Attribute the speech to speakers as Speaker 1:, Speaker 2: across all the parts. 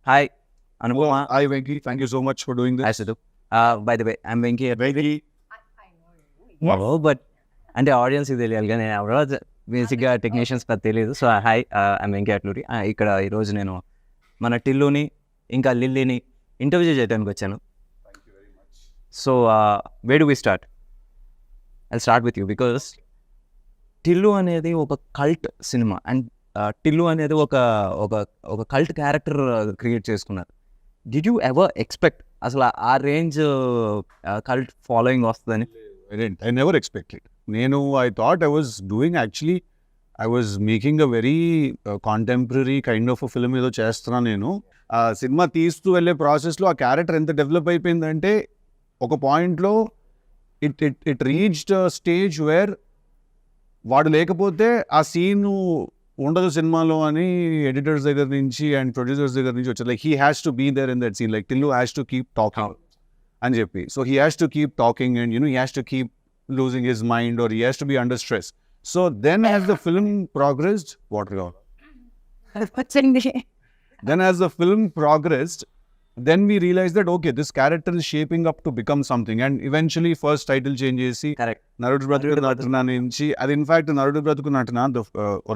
Speaker 1: Hi, Anupama.
Speaker 2: Hi, Venky. Thank you so much for doing this.
Speaker 1: Hi, Sidhu. By the way, I'm Venky Atluri.
Speaker 2: Venky,
Speaker 1: But అంటే audience ఇది తెలియాలి కానీ నేను ఎవరో బేసిక్గా technicians పెద్ద తెలియదు. So hi, I'm Venky Atluri. ఇక్కడ ఈరోజు నేను మన టిల్లుని ఇంకా లిల్లీని ఇంటర్వ్యూ చేయడానికి వచ్చాను. So where do we start? I start with you because Tillu అనేది ఒక కల్ట్ సినిమా అండ్ టిల్లు అనేది ఒక ఒక ఒక కల్ట్ క్యారెక్టర్ క్రియేట్ చేసుకున్నారు. డిడ్ యూ ఎవర్ ఎక్స్పెక్ట్ అసలు ఆ రేంజ్ కల్ట్ ఫాలోయింగ్ వస్తుందని?
Speaker 2: I never expected. I thought I was doing actually, I was making a very contemporary kind of a film ఏదో చేస్తున్నా నేను. ఆ సినిమా తీస్తూ వెళ్ళే ప్రాసెస్లో ఆ క్యారెక్టర్ ఎంత డెవలప్ అయిపోయిందంటే ఒక పాయింట్లో ఇట్ రీచ్డ్ స్టేజ్ వేర్ వాడు లేకపోతే ఆ సీన్ ఉండదు సినిమాలో అని ఎడిటర్స్ దగ్గర నుంచి అండ్ ప్రొడ్యూసర్స్ దగ్గర నుంచి వచ్చారు. Like he has to be there in that scene, like Tillu has to keep talking అని చెప్పి. So he has to keep talking and he has to keep losing his mind or he has to be under stress. So then as the film progressed, then as the film progressed, then we realized that okay, this character is shaping up to become something, and eventually first title changes.
Speaker 1: Correct.
Speaker 2: Narudu Bratuku Natana nunchi, and in fact Narudu Bratuku Natana, the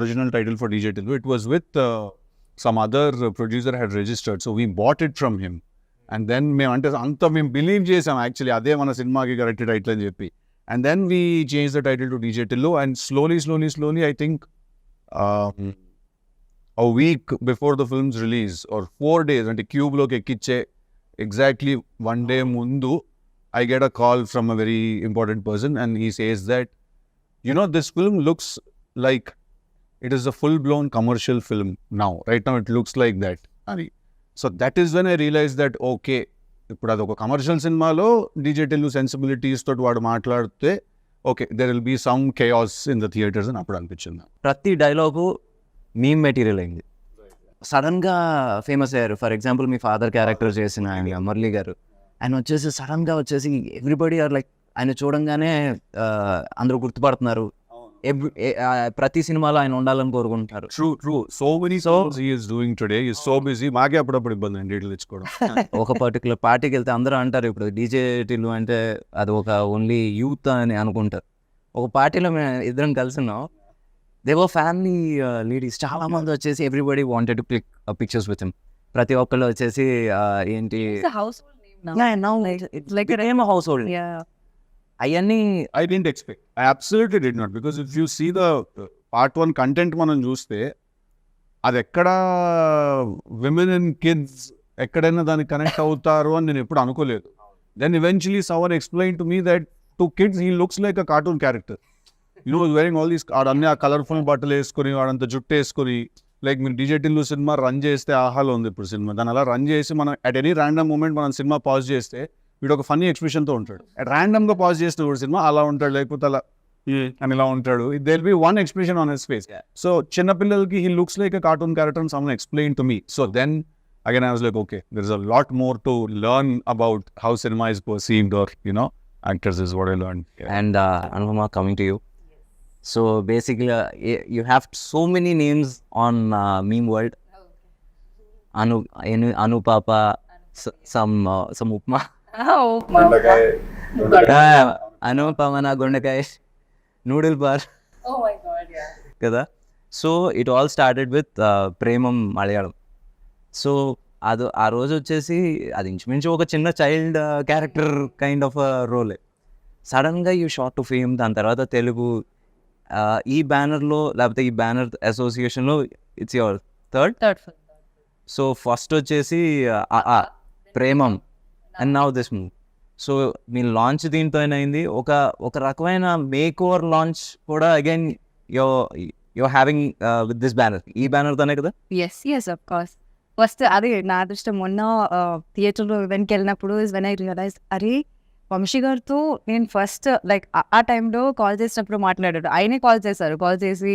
Speaker 2: original title for DJ Tillu, it was with some other producer had registered, so we bought it from him. And then మేము believe చేసాం actually అదే మన సినిమాకి correct title అని చెప్పి. And then we changed the title to DJ Tillu, and slowly, I think a week before the film's release, or 4 days, and Cube lo ekkiche exactly 1 day mundu, I get a call from a very important person, and he says that, this film looks like it is a full-blown commercial film now. Right now, it looks like that. So that is when I realized that, okay, ఇప్పుడు అది ఒక commercial సినిమాలో DJ Tillu sensibilities తోటి వాడు మాట్లాడితే okay there will be some chaos in the theatres అని అప్పుడు అనిపించింది.
Speaker 1: ప్రతి డైలాగు మీమ్ మెటీరియల్ అయింది, సడన్గా ఫేమస్ అయ్యారు. For example me father character చేసిన ఆయన మురళి గారు, ఆయన వచ్చేసి సడన్గా వచ్చేసి ఎవ్రీబడి ఆర్ లైక్ ఆయన చూడంగానే అందరూ గుర్తుపడుతున్నారు. ప్రతి సినిమాలో ఆయన ఉండాలని కోరుకుంటారు.
Speaker 2: True so many songs he is doing today, he is so busy. మాకే అప్పుడప్పుడు ఇబ్బంది అండి డీటెయిల్ తెచ్చుకోవడం.
Speaker 1: ఒక పర్టికులర్ పార్టీకి వెళ్తే అందరూ అంటారు ఇప్పుడు డీజే టిల్లు అంటే అది ఒక ఓన్లీ యూత్ అని అనుకుంటారు. ఒక పార్టీలో మేము ఇద్దరం కలిసినాం, దేవర్ ఫ్యామిలీ లేడీస్ చాలా మంది వచ్చేసి everybody wanted to click pictures with him. ప్రతి ఒక్కళ్ళు వచ్చేసి ఏంటి హౌస్ హోల్డ్ అవన్నీ
Speaker 2: I didn't expect. I absolutely did not, because if you see the part 1 content మనం చూస్తే అది ఎక్కడ విమెన్ అండ్ కిడ్స్ ఎక్కడైనా దానికి కనెక్ట్ అవుతారు అని నేను ఎప్పుడు అనుకోలేదు. Then eventually someone explained to me that to kids he looks like a cartoon character. Wearing all these అన్ని ఆ కలర్ఫుల్ బట్టలు వేసుకొని వాడంత జుట్టు వేసుకొని, లైక్ మీరు డీజే టిల్లు సినిమా రన్ చేస్తే ఆహాలో ఉంది ఇప్పుడు సినిమా, దాన్ని అలా రన్ చేసి మనం అట్ ఎనీ ర్యాండమ్ మూమెంట్ మనం సినిమా పాజ్ చేస్తే వీడు ఒక ఫన్నీ ఎక్స్ప్రెషన్తో ఉంటాడు. ర్యాండమ్గా పాజ్ చేస్తే కూడా సినిమా అలా ఉంటాడు, లేకపోతే అలా అని ఇలా ఉంటాడు. There be one expression on his face. So చిన్నపిల్లలకి he looks like a cartoon character and someone explain to me. So then again I was like okay, there is a lot more to learn about how cinema is perceived or actors is what I learn.
Speaker 1: And Anupama, coming to you. So basically you have so many names on meme world. Anupapa, some upma. Anupama Gondakai, noodle bar.
Speaker 3: Oh my god, yeah.
Speaker 1: Kada. So it all started with Premam Malayalam. So అది ఆ రోజు వచ్చేసి అది ఇంచుమించు ఒక చిన్న child character kind of role. సడన్గా you shot to fame. దాని తర్వాత తెలుగు ఈ బ్యానర్లో లేకపోతే ఈ బ్యానర్ అసోసియేషన్లో it's your third. So first వచ్చేసి Premam and now this movie. సో మీ లాంచ్ దీంతో అయింది. ఒక రకమైన మేక్ ఓవర్ లాంచ్ కూడా again you're having with this banner. ఈ బ్యానర్తోనే కదా?
Speaker 3: Yes of course. ఫస్ట్ అది నా అదృష్టం. మొన్న థియేటర్లో ఈవెంట్కి వెళ్ళినప్పుడు ఇస్ వెన్ ఐ రియలైజ్ అరే వంశీ గారితో నేను ఫస్ట్ లైక్ ఆ టైంలో కాల్ చేసినప్పుడు మాట్లాడాడు. ఆయనే కాల్ చేశారు. కాల్ చేసి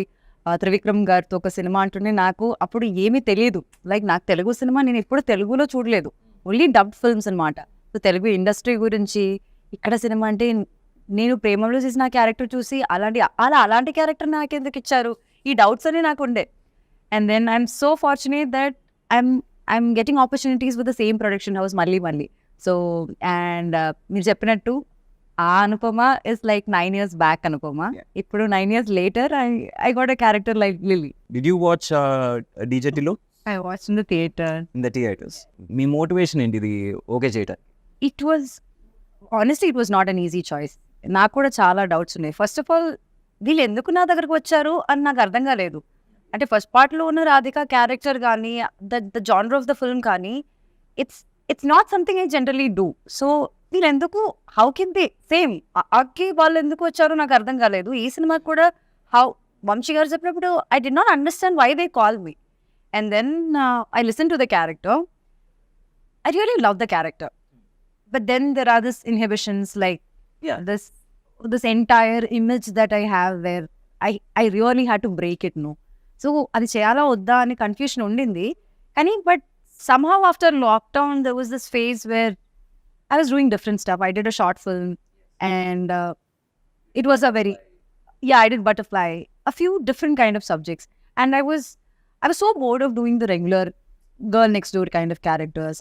Speaker 3: త్రివిక్రమ్ గారితో ఒక సినిమా అంటుండే నాకు అప్పుడు ఏమీ తెలియదు. లైక్ నాకు తెలుగు సినిమా నేను ఎప్పుడు తెలుగులో చూడలేదు, ఓన్లీ డబ్డ్ ఫిల్మ్స్ అనమాట. సో తెలుగు ఇండస్ట్రీ గురించి ఇక్కడ సినిమా అంటే నేను ప్రేమలో చేసిన క్యారెక్టర్ చూసి అలాంటి క్యారెక్టర్ నాకు ఎందుకు ఇచ్చారు ఈ డౌట్స్ అని నాకు ఉండే. And then I'm so fortunate that I'm I'm getting opportunities with the same production house మళ్ళీ. So, and మీరు చెప్పినట్టు ఆ Anupama is like 9 years back Anupama. ఇప్పుడు 9 years later, I got a character like Lily.
Speaker 1: Did you watch DJ Tillu
Speaker 3: I watched in the theater.
Speaker 1: in the theaters? Me motivation ఏంటి ఇది okay చేయటం?
Speaker 3: It was, honestly, it was not an easy choice. నాకు కూడా చాలా doubts ఉన్నాయి. First of all వీళ్ళు ఎందుకు నా దగ్గరకు వచ్చారు అని నాకు అర్థం కాలేదు. అంటే ఫస్ట్ పార్ట్లో ఉన్న రాధిక క్యారెక్టర్ కానీ the genre of the film కానీ it's not something I generally do. So వీళ్ళు ఎందుకు, హౌ కెన్ దే సేమ్ అక్కి వాళ్ళు ఎందుకు వచ్చారో నాకు అర్థం కాలేదు. ఈ సినిమాకి కూడా వంశీ గారు చెప్పినప్పుడు I didn't understand why they call me. And then I listen to the character. I really love the character. But then there are these inhibitions, like this entire image that I have where I really had to break it, no. So అది చేయాలా వద్దా అని confusion ఉండింది. కానీ but somehow after lockdown there was this phase where I was doing different stuff. I did a short film and it was a very, I did Butterfly, a few different kind of subjects. And I was so bored of doing the regular girl next door kind of characters.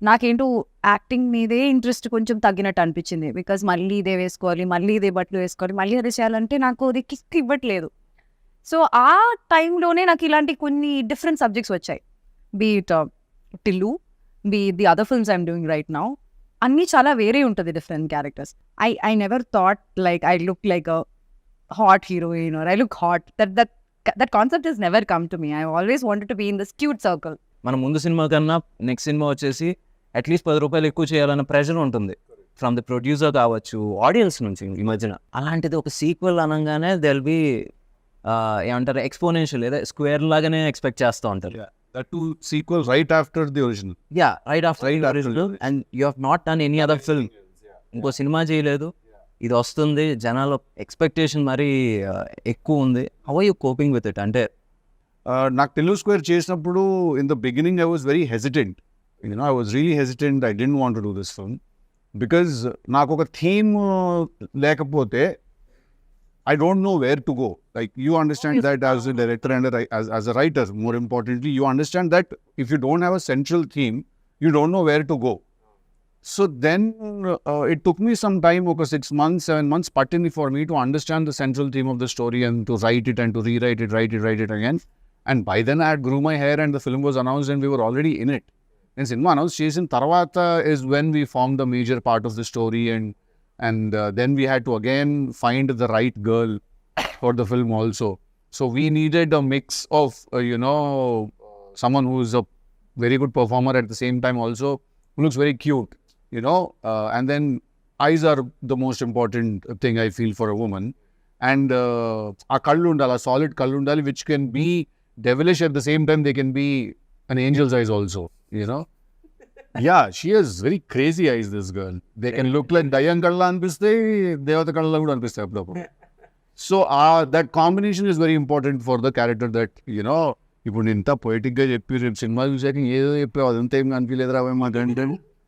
Speaker 3: నాకేంటో acting మీదే interest కొంచెం తగ్గినట్టు అనిపించింది. Because మళ్ళీ ఇదే వేసుకోవాలి, మళ్ళీ ఇదే బట్టలు వేసుకోవాలి, మళ్ళీ అదే చేయాలంటే నాకు అది కిక్ ఇవ్వట్లేదు. సో ఆ టైంలోనే నాకు ఇలాంటి కొన్ని డిఫరెంట్ సబ్జెక్ట్స్ వచ్చాయి. Be it Tillu, be the other films I'm doing right now. అన్నీ చాలా వేరే ఉంటుంది different characters. I never thought like I look like a hot heroine or I look hot. That concept is never come to me. I always wanted to be in this cute circle.
Speaker 1: మన ముందు cinema కన్నా next cinema వచ్చేసి at least 10 రూపాయలు ఎక్కువ చేయాలన్న pressure ఉంటుంది from the producer కావచ్చు, audience నుంచి ఈ మధ్యన. అలాంటిది ఒక సీక్వెల్ అనగానే దెల్ బి ఏమంటారు ఎక్స్పోనెన్షియల్, లేదా స్క్వేర్ లాగానే ఎక్స్పెక్ట్ చేస్తూ ఉంటారు.
Speaker 2: That too sequel right after the original.
Speaker 1: Right after the original. And you have not done any other film. ఇంకో సినిమా చేయలేదు, ఇది వస్తుంది, జనాల ఎక్స్పెక్టేషన్ మరీ ఎక్కువ ఉంది. How are you coping with it? అంటే
Speaker 2: నాకు తెలుగు స్క్వేర్ చేసినప్పుడు in the beginning I was very hesitant. I was really hesitant. I didn't want to do this film because నాకు ఒక థీమ్ లేకపోతే I don't know where to go. Like, you understand that as a director and as a writer, more importantly, you understand that if you don't have a central theme, you don't know where to go. So then it took me some time, okay, 6 months, 7 months, pattini for me to understand the central theme of the story and to write it and to rewrite it, write it again. And by then I had grew my hair and the film was announced and we were already in it. And cinema announced చేసిన తర్వాత is when we formed the major part of the story, and then we had to again find the right girl for the film also. So we needed a mix of someone who is a very good performer at the same time also, who looks very cute, and then eyes are the most important thing I feel for a woman. And a kallu undala, solid kallu undali, which can be devilish at the same time. They can be an angel's eyes also, Yeah, she has very crazy eyes, this girl. They can look like Dayan Kalla anpiste, Devata Kalla kuda anpiste appudu. So that combination is very important for the character that, ఇప్పుడు నేను ఇంత పొయిటిక్గా చెప్పి రేపు cinema చూసాక ఏదో చెప్పావు, అదంతా ఏం కనిపించలేదురా మాకంటే.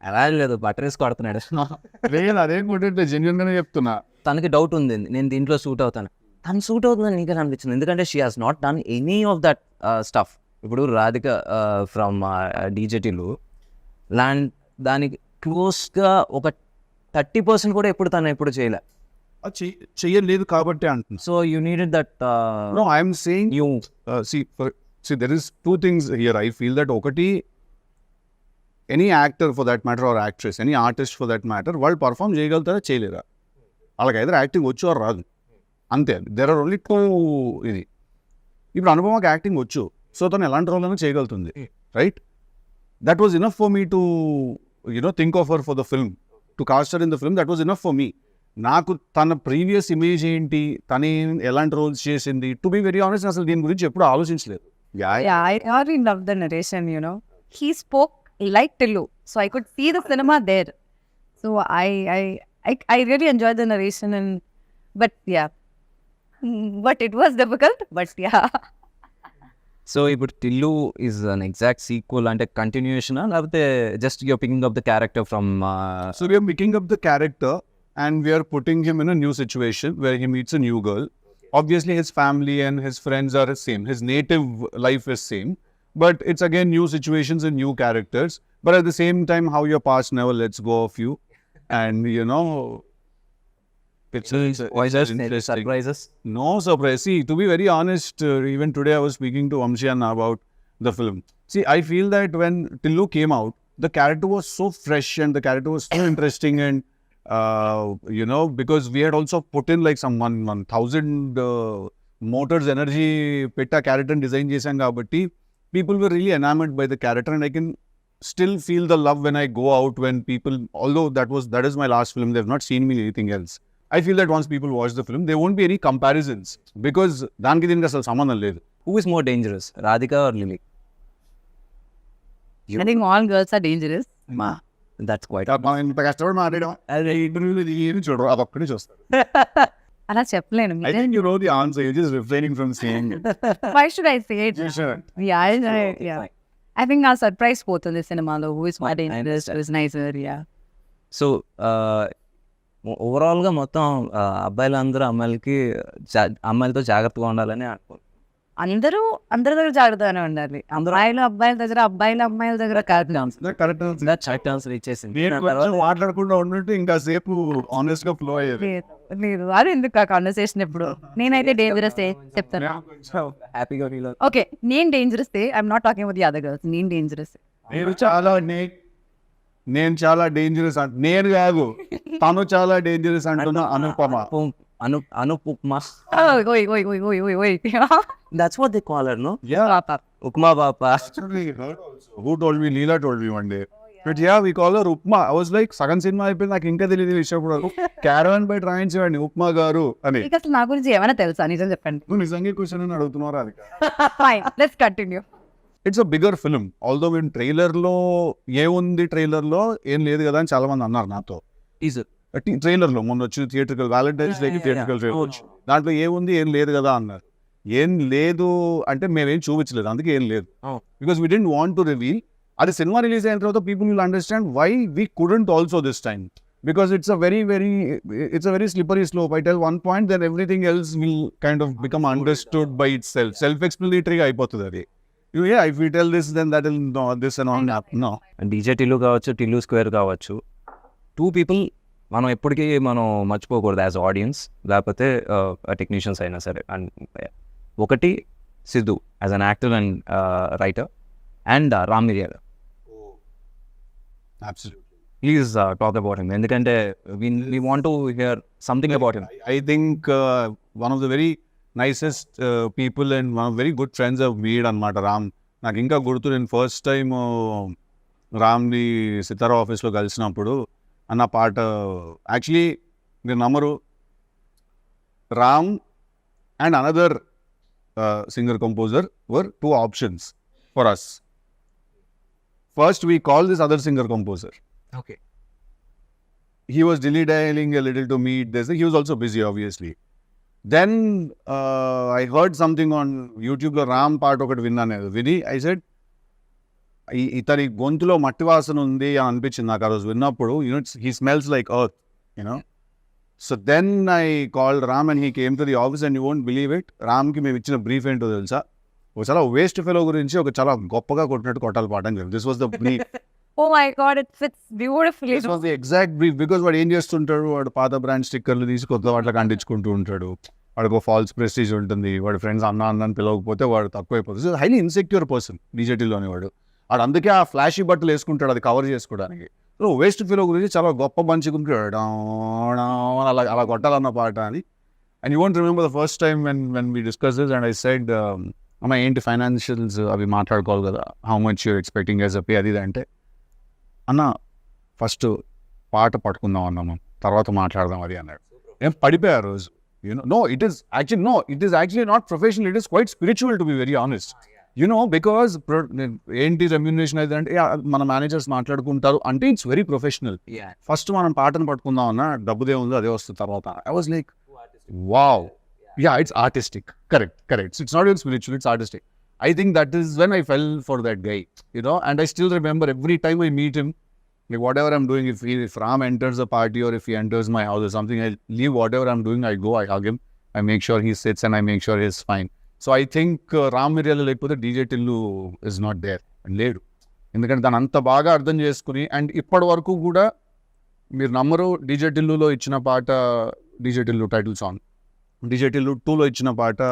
Speaker 1: అలా లేదు, బటర్ వేసి కొడుతున్నాడు.
Speaker 2: లేదు, అదేం కొట్టే జెన్యున్గానే చెప్తున్నా.
Speaker 1: తనకి డౌట్ ఉంది, నేను దీంట్లో సూట్ అవుతాను. తను సూట్ అవుతుందని నీకే అనిపించింది, ఎందుకంటే she has not done any of that stuff. ఇప్పుడు రాధిక ఫ్రమ్ డీజేటీలు దానికి క్లోజ్గా ఒక 30% కూడా తను చేయలే.
Speaker 2: చెయ్యలేదు కాబట్టి అంటున్నా.
Speaker 1: So you needed that.
Speaker 2: No, I'm saying
Speaker 1: you
Speaker 2: see there is two things here. I feel that ఒకటి, any actor for that matter or actress, any artist for that matter, వాళ్ళు పర్ఫామ్ చేయగలుగుతారా చేయలేరా? వాళ్ళకి either యాక్టింగ్ వచ్చు or రాదు, అంతే. There are only two. ఇది ఇప్పుడు అనుపమకి యాక్టింగ్ వచ్చు, సో తను ఎలాంటి రోల్ అయినా చేయగలుగుతుంది, right? That was enough for me to think of her for the film, to cast her in the film. That was enough for me. నాకు తన previous image ఏంటి, తను ఎలాంటి రోల్స్ చేసింది, టు బి వెరీ ఆనెస్ట్ అసలు దీని గురించి ఎప్పుడు ఆలోచించలేదు.
Speaker 3: I really love the narration, He spoke like Tillu, so I could see the cinema there. So I really enjoyed the narration, but it was difficult, but
Speaker 1: so ఇప్పుడు Tillu is an exact sequel, అంటే కంటిన్యూయేషనా, లేకపోతే just you're picking up the character from?
Speaker 2: So we are picking up the character and we are putting him in a new situation where he meets a new girl. Obviously his family and his friends are the same, his native life is same, but it's again new situations and new characters. But at the same time, how your past never lets go of you, and you know, it's interesting.
Speaker 1: Surprises.
Speaker 2: No surprise. See, to be very honest, even today I was speaking to Vamshi Anna about the film. See, I feel that when Tillu came out, the character was so fresh and the character was so interesting, and you know, because we had also put in like some 1,000 motors energy petta character design chesam kabatti people were really enamored by the character, and I can still feel the love when I go out, when people, although that is my last film, they've not seen me anything else. I feel that once people watch the film, there won't be any comparisons, because daniki diniki asalu sambandham ledhu.
Speaker 1: Who is more dangerous, Radhika or Lily?
Speaker 3: I think all girls are dangerous.
Speaker 1: That's quite.
Speaker 2: మనం ఇంత కష్టపడి మాట్లాడడం అదే ఇంటర్వ్యూలో ఏమి చూడరు, అది ఒక్కడే చూస్తారు.
Speaker 3: అలా చెప్పలేను.
Speaker 2: I think you know the answer, you're just refraining from saying it.
Speaker 3: Why should I say it?
Speaker 2: You should.
Speaker 3: Yeah. I think our surprise పోతుంది సినిమాలో. Who is more dangerous? Who is nicer? Yeah.
Speaker 1: So ఓవరాల్గా మొత్తం అబ్బాయిలందరూ అమ్మాయిలతో జాగ్రత్తగా ఉండాలని అనుకో.
Speaker 3: అందరూ అందరి దగ్గర జాగ్రత్తగానే ఉండాలి. అమ్మాయిలు అబ్బాయిల దగ్గర, అబ్బాయిలు అమ్మాయిల దగ్గర కాదు.
Speaker 2: కరెక్ట్
Speaker 1: కరెక్ట్ ఆన్సర్ ఇచ్చేసింది.
Speaker 2: మాట్లాడకుండా ఉన్నట్టు ఇంకా సేపు ఆనెస్ట్ గా ఫ్లో అయ్యేది.
Speaker 3: లేదు అది ఎందుకు ఆ కాన్వర్సేషన్ ఎప్పుడు. నేనైతే డేంజరస్ చెప్తాను.
Speaker 1: హ్యాపీగా ఫీల్.
Speaker 3: ఓకే, నేను dangerous I'm not talking about the other girls. నేను డేంజరస్.
Speaker 2: నేను చాలా డేంజరస్ నేను కాదు, తను చాలా డేంజరస్ అంటున్నా. Anupama.
Speaker 1: Anupama.
Speaker 3: Wait.
Speaker 1: That's what they call her, no?
Speaker 2: Yeah.
Speaker 1: Upma Papa.
Speaker 2: Actually, her also. Who told me? Leela told me one day. But yeah, we call her Upma. I was like, సగం cinema అయిపోయింది, నాకు ఇంకా తెలియదు విషయం. Caravan by రాయించేవాడిని upma గారు అని.
Speaker 3: అసలు నా గురించి ఏమైనా తెలుసా? నిజం చెప్పండి.
Speaker 2: నువ్వు నిజంగా క్వశ్చన్ అని అడుగుతున్నారా? అది
Speaker 3: fine, let's continue.
Speaker 2: It's a bigger film. Although మేము ట్రైలర్లో ఏముంది, ట్రైలర్లో ఏం లేదు కదా అని చాలా మంది అన్నారు నాతో. ట్రైలర్లో మొన్న వచ్చి థియేట్రికల్ వ్యాలంటైన్స్ డేకి థియేట్రికల్ ట్రైలర్, దాంట్లో ఏముంది, ఏం లేదు కదా అన్నారు. ఏం లేదు అంటే మేమేం చూపించలేదు, అందుకే ఏం లేదు. Because we didn't want to reveal. అది సినిమా రిలీజ్ అయిన తర్వాత people will understand why we couldn't also this time, because it's a very slippery slope. I tell one point, then everything else will kind of become understood by itself ఎక్స్ప్లెనేటరీగా అయిపోతుంది అది. Yeah, if we tell this, then that will no, this and all happen. No.
Speaker 1: DJ Tillu కావచ్చు, Tillu square కావచ్చు, 2 people మనం ఎప్పటికీ మనం మర్చిపోకూడదు as audience, లేకపోతే టెక్నీషియన్స్ అయినా సరే. అండ్ ఒకటి Siddhu as an actor and writer, and Ram మిరియాల. ప్లీజ్ టాక్ అబౌట్ హిమ్, ఎందుకంటే we want to hear something about him.
Speaker 2: I think one of the very nicest people and one of very good friends I've made అనమాట రామ్. నాకు ఇంకా గుర్తు, నేను first time రామ్ని సితారా ఆఫీస్లో కలిసినప్పుడు అన్న పాట, యాక్చువల్లీ మీరు నమ్మరు, Ram and another singer composer were 2 options for us. First we called this other singer composer.
Speaker 1: Okay.
Speaker 2: He was dilly-dallying a little to meet this. He was also busy obviously. Then I heard something on YouTube లో రామ్ పాట ఒకటి విన్నాను. విని I said, ఇతని గొంతులో మట్టి వాసన ఉంది అని అనిపించింది నాకు ఆ రోజు విన్నప్పుడు. He smells like earth, you know. So then I called Ram and he came to the office, and you won't believe it, రామ్కి మేము ఇచ్చిన బ్రీఫ్ ఏంటో తెలుసా? ఒక చాలా వేస్ట్ ఫెలో గురించి ఒక చాలా గొప్పగా కొట్టినట్టు కొట్టాలి పాట అని. This was the brief.
Speaker 3: Oh my God, it fits beautifully.
Speaker 2: This was the exact brief, because వాడు ఏం చేస్తుంటాడు, వాడు పాత బ్రాండ్ స్టిక్కర్లు తీసి కొత్త వాటికి అంటించుకుంటూ ఉంటాడు. వాడికి ఒక ఫాల్స్ ప్రెస్టీజ్ ఉంటుంది, వాడి ఫ్రెండ్స్ అన్న అని పిలవకపోతే వాడు తక్కువైపోతుంది. హైలీ ఇన్సెక్యూర్ పర్సన్ డీజేటీలోని వాడు అందుకే ఆ ఫ్లాషీ బట్టలు వేసుకుంటాడు అది కవర్ చేసుకోవడానికి. సో వేస్ట్ ఫీలో గురించి చాలా గొప్ప పంచుకుంటాడు, అలా కొట్టాలన్న పాట అని. And you want remember the first time when we discuss this and I said, అమ్మ ఏంటి ఫైనాన్షియల్స్ అవి మాట్లాడుకోవాలి కదా, how much you're expecting as a pay అది అంటే, అన్న ఫస్ట్ పాట పట్టుకుందాం అన్నాము, తర్వాత మాట్లాడదాం అది అన్నాడు. ఏం పడిపోయా ఆ రోజు. It is actually not professional, it is quite spiritual, to be very honest. Because ఏంటి రెమ్యూనరేషన్ అయితే అంటే మన మేనేజర్స్ మాట్లాడుకుంటారు అంటే ఇట్స్ వెరీ ప్రొఫెషనల్. ఫస్ట్ మనం పాటను పట్టుకుందాం అన్న, డబ్బుదే ఉందో అదే వస్తుంది తర్వాత. I was like, wow, it's artistic. Correct. It's not even spiritual, it's artistic. I think that is when I fell for that guy, and I still remember every time I meet him, like whatever I'm doing, if Ram enters a party or if he enters my house or something, I leave whatever I'm doing, I go, I hug him, I make sure he sits and I make sure he's fine. So I think Ram Miryala లేకపోతే DJ Tillu is not there లేడు. ఎందుకంటే దాన్ని అంత బాగా అర్థం చేసుకుని, and ఇప్పటి వరకు కూడా మీరు నమ్మరు, డీజే టిల్లులో ఇచ్చిన పాట DJ Tillu title song, DJ Tillu 2లో ఇచ్చిన పాట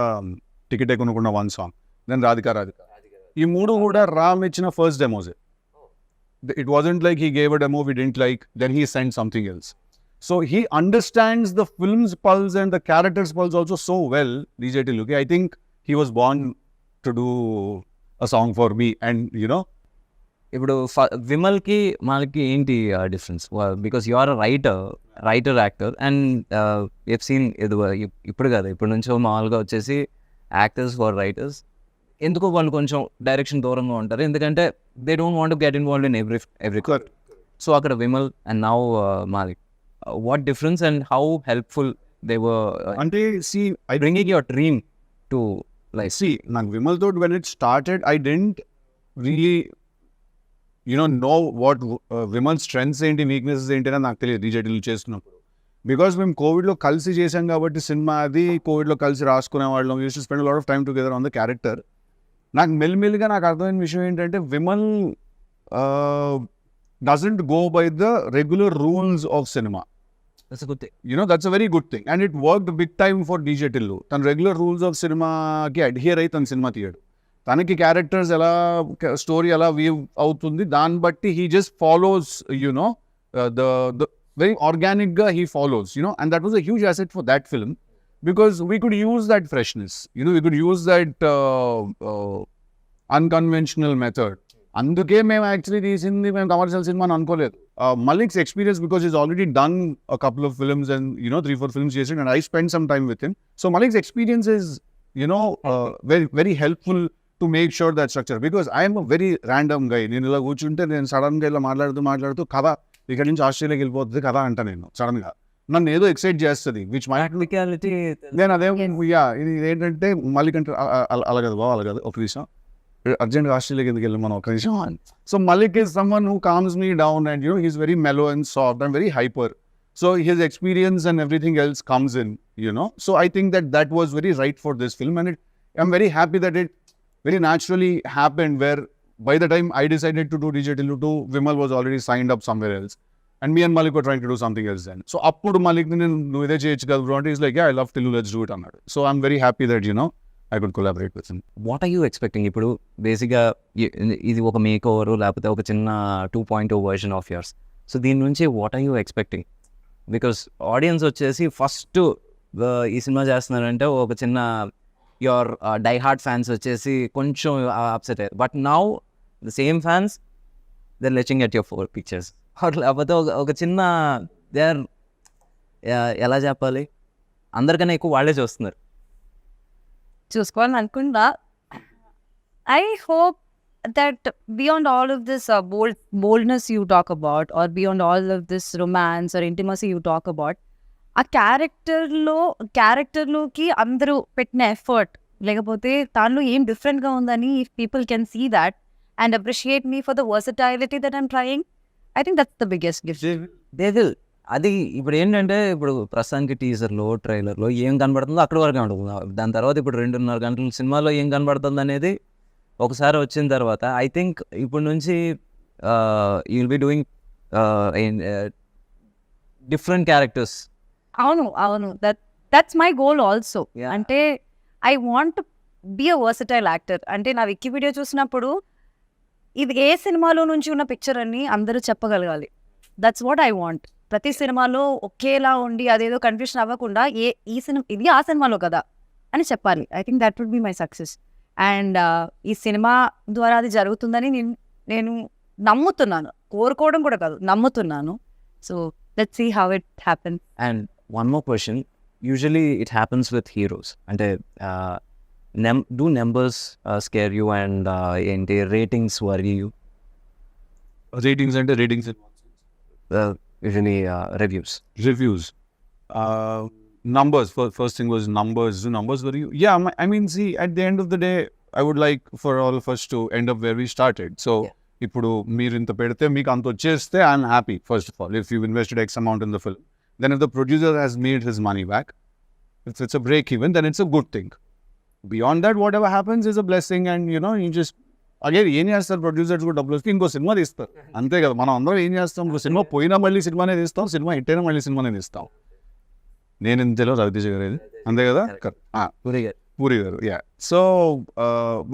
Speaker 2: టికెట్ కొనుక్కున్న 1 సాంగ్, దెన్ రాధిక. ఈ 3 కూడా రామ్ ఇచ్చిన first డెమోసే. It wasn't like he gave a demo we didn't like, then he sent something else. So he understands the film's pulse and the character's pulse also so well, DJ Tillu. I think he was born to do a song for me, and you know.
Speaker 1: ఇప్పుడు విమల్కి మనకి ఏంటి difference? Because you are writer actor and F scene ఇప్పుడు కాదు, ఇప్పటి నుంచో మామూలుగా వచ్చేసి యాక్టర్స్ ఫర్ రైటర్స్ ఎందుకో వాళ్ళు కొంచెం డైరెక్షన్ దూరంగా ఉంటారు, ఎందుకంటే they don't want to get involved in every. So అక్కడ Vimal and now Malik, what difference and how helpful they were
Speaker 2: అంటే see, I
Speaker 1: bringing your dream to life?
Speaker 2: see, నాకు విమల్ తో when it started, I didn't really know what Vimal strengths ఏంటి, weaknesses ఏంటి అని నాకు తెలియదు DJ Tillu చేస్తున్నప్పుడు. బికాస్ మేము కోవిడ్లో కలిసి చేసాం కాబట్టి సినిమా, అది కోవిడ్లో కలిసి రాసుకునే వాళ్ళం, use to spend lot of time together on the character. నాకు మెల్లిమెల్లిగా నాకు అర్థమైన విషయం ఏంటంటే Vimal doesn't go by the regular rules of cinema. That's a very good thing, and it worked big time for DJ Tillu. తన regular rules of సినిమాకి adhere అయి తన సినిమా తీయడు. తనకి క్యారెక్టర్స్ ఎలా, స్టోరీ ఎలా వీవ్ అవుతుంది దాన్ని బట్టి he just follows, the very organic గా he follows, and that was a huge asset for that film. Because we could use that freshness, we could use that unconventional method. అందుకే మేము actually తీసింది మేము commercial cinema అని అనుకోలేదు. Malik's experience, because he's already done a couple of films and 3-4 films చేసాడు, and I spent some time with him. So Malik's experience is very very helpful to make sure that structure, because I am a very random guy. నేను ఇలా కూర్చుంటే నేను సడన్గా ఇలా మాట్లాడుతూ కథ ఇక్కడ నుంచి ఆస్ట్రేలియాకి వెళ్ళిపోతుంది కథ అంట, నేను సడన్గా నన్ను ఏదో ఎక్సైట్ చేస్తుంది, విచ్ మై నేను అదే ఇది ఏంటంటే మలిక్ అంటే అలా కదా బాగా, అలా కదా, ఒక నిమిషం అర్జెంట్గా ఆస్ట్రేలియాకి ఎందుకు వెళ్ళి మనం ఒక నిమిషం. So Malik is someone who calms me down, and he's very mellow and soft and very hyper. So his experience and everything else comes in, so I think that was very right for this film, and I'm very happy that it very naturally happened, where by the time I decided to do DJ Tillu 2, Vimal was already signed up somewhere else, and me and Malik were trying to do something else then. So appudu Malik nu ide cheyochu kada bro ante, he's like, yeah, I love Tillu, let's do it annadu. So I'm very happy that I could collaborate with him.
Speaker 1: What are you expecting? ఇప్పుడు బేసిక్గా ఇది ఒక make over లేకపోతే ఒక చిన్న 2.0 version of yours. So దీని నుంచి what are you expecting? Because audience వచ్చేసి ఫస్ట్ ఈ సినిమా చేస్తున్నారంటే ఒక చిన్న యువర్ డై హార్డ్ ఫ్యాన్స్ వచ్చేసి కొంచెం అప్సెట్ అయ్యారు, but now the same fans they latching at your 4 pictures. లేకపోతే ఒక చిన్న దే ఆర్ ఎలా చెప్పాలి, అందరికన్నా ఎక్కువ వాళ్ళే చూస్తున్నారు.
Speaker 3: చూసుకోవాలని అనుకుంటా. I hope that beyond all of this boldness you talk about, or beyond all of this romance or intimacy you talk about, ఆ క్యారెక్టర్లోకి అందరూ పెట్టిన ఎఫర్ట్, లేకపోతే దానిలో ఏం డిఫరెంట్గా ఉందని if people can see that and appreciate me for the versatility that I'm trying, I think that's the biggest gift.
Speaker 1: They will. అది ఇప్పుడు ఏంటంటే, ఇప్పుడు ప్రస్తుతానికి టీజర్లో ట్రైలర్లో ఏం కనబడుతుందో అక్కడి వరకే ఉంటుంది. దాని తర్వాత ఇప్పుడు 2.5 గంటల సినిమాలో ఏం కనబడుతుంది అనేది ఒకసారి వచ్చిన తర్వాత ఐ థింక్ ఇప్పుడు నుంచి you will be doing different characters.
Speaker 3: అవును దట్స్ మై గోల్ ఆల్సో. అంటే I want be a versatile actor. అంటే నా వికీపీడియా చూసినప్పుడు ఇది ఏ సినిమాలో నుంచి ఉన్న పిక్చర్ అని అందరూ చెప్పగలగాలి. That's what I want. ప్రతి సినిమాలో ఒకేలా ఉండి అదేదో కన్ఫ్యూషన్ అవ్వకుండా ఈ సినిమా ఇది ఆ సినిమాలో కదా అని చెప్పాలి. I think that would be my success. And ఈ సినిమా ద్వారా అది జరుగుతుందని నేను నమ్ముతున్నాను. కోరుకోవడం కూడా కాదు, నమ్ముతున్నాను. So let's see how it happens.
Speaker 1: And one more question, usually it happens with heroes. అంటే do numbers scare you and ఏంటి రేటింగ్స్ వరీ యూ?
Speaker 2: రేటింగ్స్ అంటే ratings
Speaker 1: usually reviews.
Speaker 2: Numbers, first thing was numbers were you? Yeah, I mean, see, at the end of the day, I would like for all of us to end up where we started. So ఇప్పుడు మీరు ఇంత పెడితే మీకు అంత వచ్చేస్తే I'm happy. First of all, if you invested X amount in the film, then if the producer has made his money back, if it's a break even, then it's a good thing. Beyond that what ever happens is a blessing and you just again ఏం చేస్తారు producers కూడా డబ్బులు వస్తే ఇంకో cinema తీస్తారు అంతే కదా. మనం అందరం ఏం చేస్తాం, ఇప్పుడు సినిమా పోయినా మళ్ళీ సినిమానే తీస్తాం, సినిమా హిట్ అయినా మళ్ళీ సినిమానే తీస్తాం. నేను ఇంతలో రవితేజ గారు అంతే కదా, పూరి గారు. Yeah. So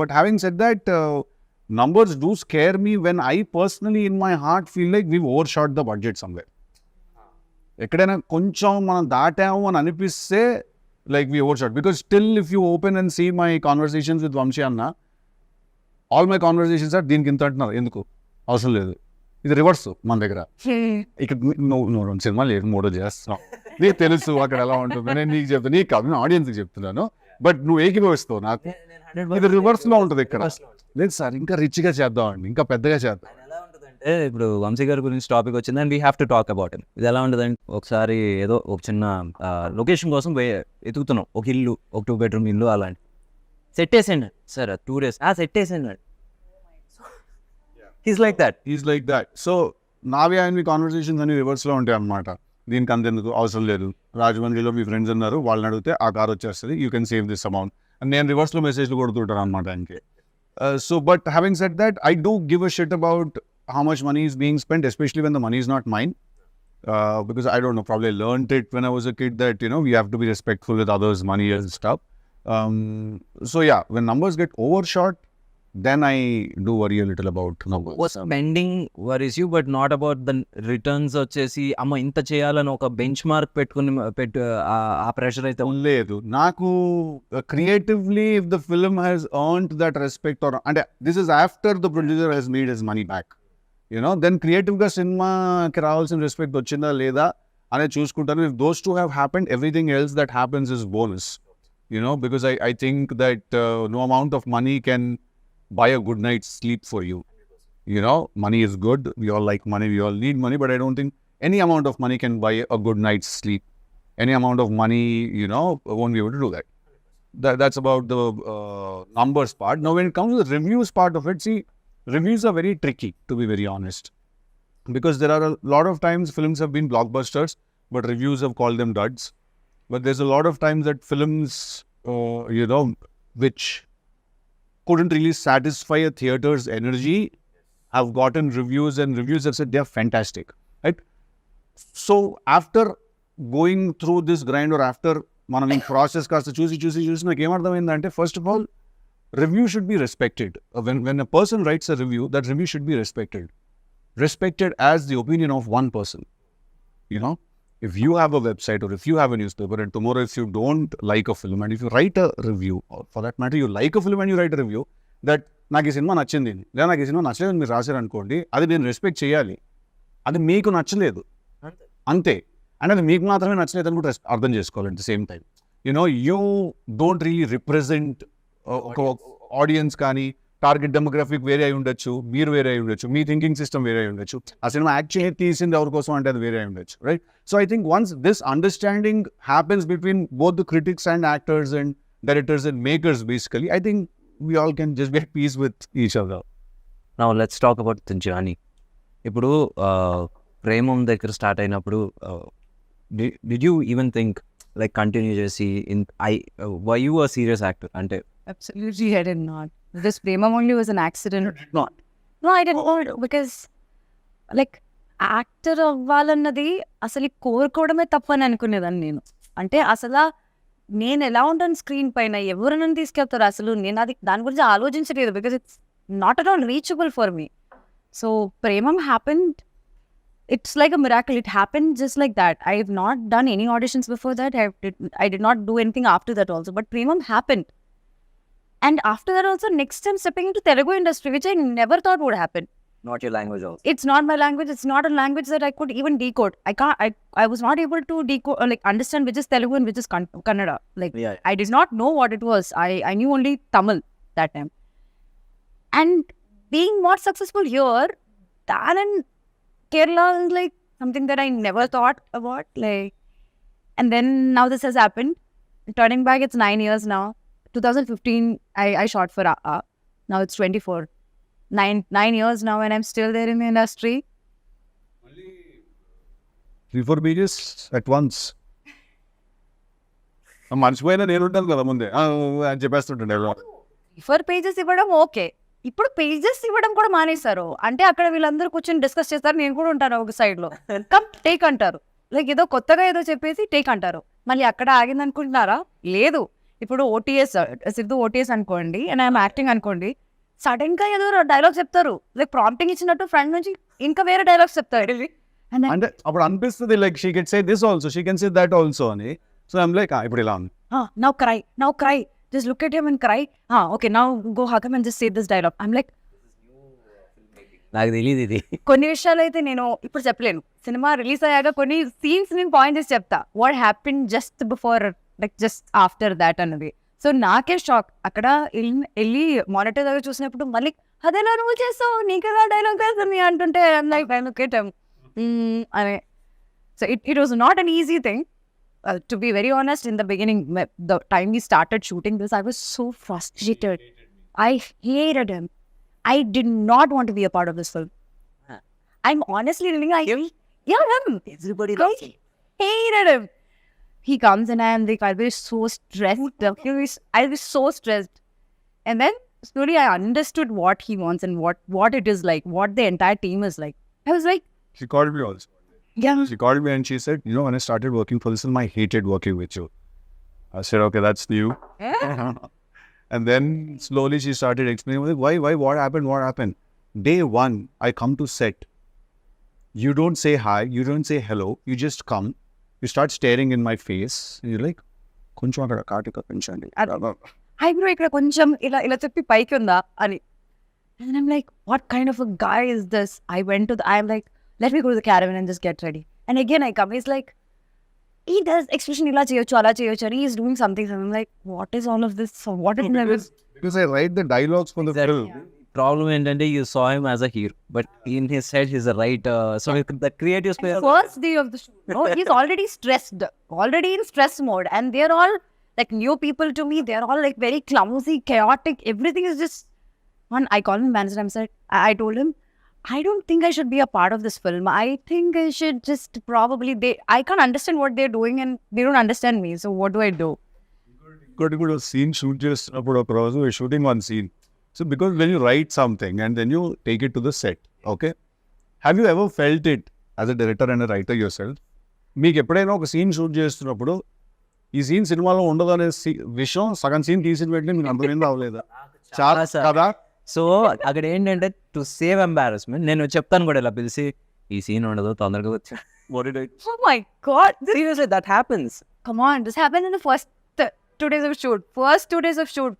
Speaker 2: but having said that numbers do scare me when I personally in my heart feel like we've overshot the budget somewhere. ఎక్కడైనా కొంచెం మనం దాటాము అని అనిపిస్తే like we overshot, because still if you open and see my conversations with Vamshi Anna, all my conversations are దీనికి ఇంత అంటున్నారు, ఎందుకు అవసరం లేదు. ఇది రివర్స్ మన దగ్గర. ఇక్కడ నువ్వు సినిమా లేదు, మూడో చేస్తున్నావు, నీకు తెలుసు అక్కడ ఎలా ఉంటుంది, నేను నీకు చెప్తాను, నీకు కాదు నేను ఆడియన్స్కి చెప్తున్నాను, బట్ నువ్వు ఏకీభవిస్తావు నాకు. ఇది రివర్స్లో ఉంటుంది ఇక్కడ. లేదు సార్ ఇంకా రిచ్గా చేద్దాం అండి, ఇంకా పెద్దగా చేద్దాం.
Speaker 1: ఎలా ఉంటుందంటే ఇప్పుడు వంశీ గారి గురించి టాపిక్ వచ్చింది and we have to talk about it. ఇది ఎలా ఉంటుందంటే ఒకసారి ఏదో ఒక చిన్న లొకేషన్ కోసం ఎతుకుతున్నాం, ఒక ఇల్లు, ఒక 2 bedroom ఇల్లు అలాంటి. సెట్ వేసేయండి సార్ 2 days, సెట్ వేసేయండి. He's like that. సో నావి ఆయన కాన్వర్సేషన్స్ అన్ని రివర్స్లో ఉంటాయి అన్నమాట. దీనికి అంతెందుకు అవసరం లేదు, రాజమండ్రిలో మీ ఫ్రెండ్స్ ఉన్నారు, వాళ్ళని అడిగితే ఆ కార్ వచ్చేస్తుంది, you can save this amount అని నేను రివర్స్లో మెసేజ్లు కొడుతుంటాను అనమాట ఆయనకి. So, but having said that, I do give a shit about how much money is being spent, especially when the money is not mine. Because I don't know, probably I learned it when I was a kid that, we have to be respectful with others' money and stuff. So yeah, when numbers get overshot, then I do worry a little about numbers. Spending worries you, but not about the returns. వచ్చేసి అమ్మ ఇంత చేయాలని ఒక bench mark పెట్టుకుని ఆ pressure అయితే
Speaker 2: లేదు నాకు. Creatively if the film has earned that respect, or అంటే this is after the producer has made his money back, then క్రియేటివ్గా సినిమాకి రావాల్సిన రెస్పెక్ట్ వచ్చిందా లేదా అనేది చూసుకుంటాను. If those two have happened, everything else that happens is bonus, because I think that no amount of money can buy a good night's sleep for you. Money is good, we all like money, we all need money, but I don't think any amount of money can buy a good night's sleep. Any amount of money, won't be able to do that. That's about the numbers part. Now when it comes to the reviews part of it, see, reviews are very tricky, to be very honest, because there are a lot of times films have been blockbusters but reviews have called them duds. But there's a lot of times that films which couldn't really satisfy a theater's energy have gotten reviews, and reviews have said they're fantastic, right? So after going through this grind, or after మనం ఈ process కాస్త చూసి నాకు ఏమర్థమైందంటే, first of all review should be respected. when a person writes a review, that review should be respected as the opinion of one person. If you have a website or if you have a newspaper, and tomorrow if you don't like a film and if you write a review, or for that matter you like a film and you write a review that నాకు ఈ cinema నచ్చింది లేదా నాకు ఈ cinema నచ్చలేదు మీరు రాశారు అనుకోండి, అది నేను రెస్పెక్ట్ చేయాలి. అది మీకు నచ్చలేదు అంతే, అండ్ అది మీకు మాత్రమే నచ్చలేదు అని కూడా అర్థం చేసుకోవాలి. At the same time you don't really represent ఒక ఆడియన్స్, కానీ టార్గెట్ డెమోగ్రఫిక్ వేరే అయి ఉండొచ్చు, మీరు వేరే అయి ఉండొచ్చు, మీ థింకింగ్ సిస్టమ్ వేరే అయి ఉండొచ్చు, ఆ సినిమా యాక్చువల్లీ తీసింది ఎవరి కోసం అంటే అది వేరే అయి ఉండొచ్చు, right? So I think once this understanding happens between both the critics and actors and directors and makers, basically I think we all can just be at peace with each other.
Speaker 1: Now let's talk about the journey. ఇప్పుడు ప్రేమం దగ్గర start అయినప్పుడు did you even think like continue చేసి were you a serious actor? అంటే
Speaker 3: Absolutely, I did not. This Premam only was an accident.
Speaker 2: Did not.
Speaker 3: No, I did not, because like actor అవ్వాలన్నది అసలు కోరుకోవడమే తప్పని అనుకునేదాన్ని నేను. అంటే అసలు నేను ఎలా ఉంటాను స్క్రీన్ పైన, ఎవరు నన్ను తీసుకెళ్తారు, అసలు నేను అది దాని గురించి ఆలోచించలేదు, because it's not at all reachable for me. So Premam happened, it's like a miracle. It happened just like that. I have not done any auditions before that. I did not do anything after that also. But Premam happened. And after that also, next time stepping into Telugu industry, which I never thought would happen.
Speaker 1: not your language also.
Speaker 3: It's not my language. It's not a language that I could even decode. I was not able to decode or like understand which is Telugu and which is Kannada. Like
Speaker 1: Yeah.
Speaker 3: I did not know what it was. I knew only Tamil that time. And being more successful here than in Kerala is like something that I never thought about. Like, and then now this has happened. Turning back, it's 9 years now. 2015, I shot for AA. Now it's 24. 9 years now, and I'm still there in the industry.
Speaker 2: 3-4 pages at once. మర్చిపోయినా నేను ఉంటాను కదా ముందే అని చెప్పేస్తుంటాడు.
Speaker 3: 4 pages ఇవ్వడం okay. ఇప్పుడు pages ఇవ్వడం కూడా మానేశారు. అంటే అక్కడ వీళ్ళందరూ కూర్చొని డిస్కస్ చేస్తారు. నేను కూడా ఉంటాను ఒక సైడ్‌లో. కమ్ టేక్ అంటారు. లైక్ ఏదో కొత్తగా ఏదో చెప్పేసి టేక్ అంటారు. మళ్ళీ అక్కడ ఆగింది అనుకుంటున్నారా? లేదు. ఇప్పుడు ఓటీఎస్ సిద్ధు ఓటీఎస్ అనుకోండి అండ్ ఐఎమ్ యాక్టింగ్ అనుకోండి. సడన్‌గా ఏదో డైలాగ్ చెప్తారు. లైక్ ప్రాంప్టింగ్ ఇచ్చినట్టు ఫ్రంట్ నుంచి ఇంకా వేరే డైలాగ్స్ చెప్తారు.
Speaker 2: అంటే అప్పుడు అనిపిస్తుంది like she can say this also, she can say that also అని. సో ఐమ్ లైక్ ఇప్పుడు ఇలా ఉంది.
Speaker 3: Now cry. Just look at him and cry. Okay, now go hug him and just say this dialogue. I'm like,
Speaker 1: నాకు తెలియదు ఇది.
Speaker 3: కొన్ని విషయాలు అయితే నేను ఇప్పుడు చెప్పలేను. సినిమా రిలీజ్ అయ్యాక కొన్ని సీన్స్ నేను పాయింట్ చేసి చెప్తా. What happen just before like just after that అన్నది. సో నాకే షాక్. అక్కడ వెళ్ళి మానిటర్ దగ్గర చూసినప్పుడు మళ్ళీ అదేలా నువ్వు చేస్తావు, నీకేదా డైలాగ్ తెలుస్తుంది అంటుంటే లైక్ look at him అనే. So it was not an easy thing. To be very honest, in the beginning, the time we started shooting this, I was so frustrated. I hated him. I did not want to be a part of this film. I'm honestly telling you, him.
Speaker 1: Everybody
Speaker 3: I hated him. He comes and I am like, I'll be so stressed. I'll be so stressed. And then slowly I understood what he wants and what it is like, what the entire team is like. I was like,
Speaker 2: She called me also.
Speaker 3: yeah.
Speaker 2: She called me and she said, when I started working for this film, I hated working with you. I said, okay, that's new. And then slowly she started explaining, like, why, what happened? Day one, I come to set. You don't say hi, you don't say hello, you just come. You start staring in my face. And you're like, కొంచెం అక్కడ కాటిక పెంచండి.
Speaker 3: Eyebrow ఇక్కడ కొంచెం ఇలా చెప్పి పైకి ఉందా అని. And I'm like, what kind of a guy is this? I'm like, let me go to the caravan and just get ready. And again I come, he's like, he does expression ila cheyochu ala cheyochu and he's doing something. I'm like, what is all of this? So what is
Speaker 2: Because I write the dialogues for the film.
Speaker 1: Problem ఏంటంటే you saw him as a hero, but in his head he's a writer. So the creative space.
Speaker 3: First day of the shoot, no, he's already stressed, already in stress mode, and they're all like new people to me. They're all like very clumsy, chaotic. Everything is just one. I called him manager. I told him, I don't think I should be a part of this film. I think I should just probably I can't understand what they're doing and they don't understand me. So what do I do?
Speaker 2: Good scene shoot చేస్తున్నప్పుడు ఒక రోజు shooting one scene. So because when you write something and then you take it to the set, okay? Have you ever felt it as a director and a writer yourself? మీకు ఎప్పుడైనా ఒక scene shoot చేస్తున్నప్పుడు ఈ scene సినిమాలో ఉండదు అనే విషయం సగం సీన్ తీసిన వెంటనే మీకు అర్థమైంది అవ్వలేదా? చాలా కదా.
Speaker 1: సో అక్కడ ఏంటంటే టు సేవ్ ఎంబారస్మెంట్ నేను చెప్తాను కూడా ఇలా పిలిచి ఈ సీన్ ఉండదు తొందరగా వచ్చా.
Speaker 3: Oh my God.
Speaker 1: Seriously, that happens.
Speaker 3: Come on. This happened in the first 2 days of shoot. First 2 days of shoot.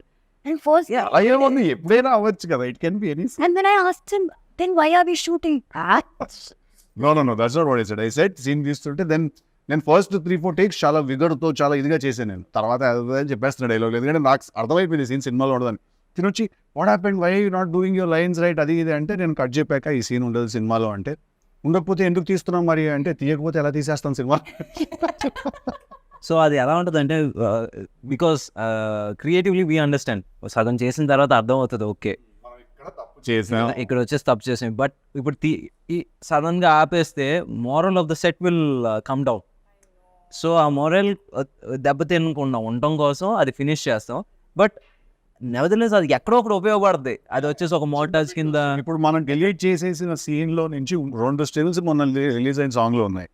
Speaker 3: And first...
Speaker 1: Yeah.
Speaker 2: అయ్యేమో ఎప్పుడైనా అవ్వచ్చు కదా. It can be any scene.
Speaker 3: And then I asked him, then why are we shooting?
Speaker 2: No, that's not what I said. I said scene తీస్తుంటే నేను first 3-4 takes చాలా విగర్తో చాలా ఇదిగా చేశాను. నేను తర్వాత చెప్పేస్తున్నా డైలాగ్. ఎందుకంటే నాకు అర్థమైపోయింది సీన్ సినిమాలో ఉండదని. తినొచ్చి what happened, why you not doing your lines right, అది ఇది అంటే నేను కట్ చెప్పాక ఈ సీన్ ఉండదు సినిమాలో అంటే, ఉండకపోతే ఎందుకు తీస్తున్నాం మరి అంటే, తీయకపోతే ఎలా తీసేస్తాం సినిమా.
Speaker 1: సో అది ఎలా ఉంటుంది అంటే బికాస్ క్రియేటివ్లీ వీ అండర్స్టాండ్, సగం చేసిన తర్వాత అర్థం అవుతుంది ఓకే ఇక్కడ వచ్చేసి తప్పు చేసాం. బట్ ఇప్పుడు సడన్గా ఆపేస్తే moral of the set will come down. So ఆ మోరల్ దెబ్బతినకుండా ఉండటం కోసం అది ఫినిష్ చేస్తాం. బట్ నెవర్దలెస్ అది ఎక్కడో ఒకటి ఉపయోగపడుతుంది. అది వచ్చేసి ఒక మోటార్స్ కింద.
Speaker 2: ఇప్పుడు మనం డిలీట్ చేసేసిన సీన్లో నుంచి 2 స్టిల్స్ మొన్న రిలీజ్ అయిన సాంగ్లో ఉన్నాయి.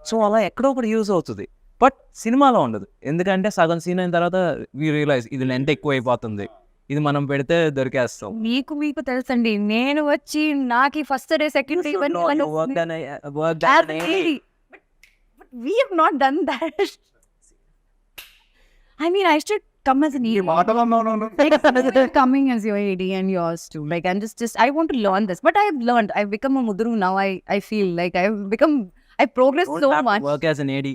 Speaker 1: సో అలా ఎక్కడో ఒకటి యూజ్ అవుతుంది, బట్ సినిమాలో ఉండదు. ఎందుకంటే సగం సీన్ అయిన తర్వాత వీ రియలైజ్ ఇది లెంత్ ఎక్కువ అయిపోతుంది, ఇది మనం పెడితే దొరికేస్తాం.
Speaker 3: మీకు తెలుసండి, నేను వచ్చి నాకు first day second day we have not done that. I mean, I should come as an ED. Coming as your AD and yours too. Like, I'm just I want to learn this, but I've learned. I've become a mudru now. I feel like I progressed so much.
Speaker 1: Work as an AD.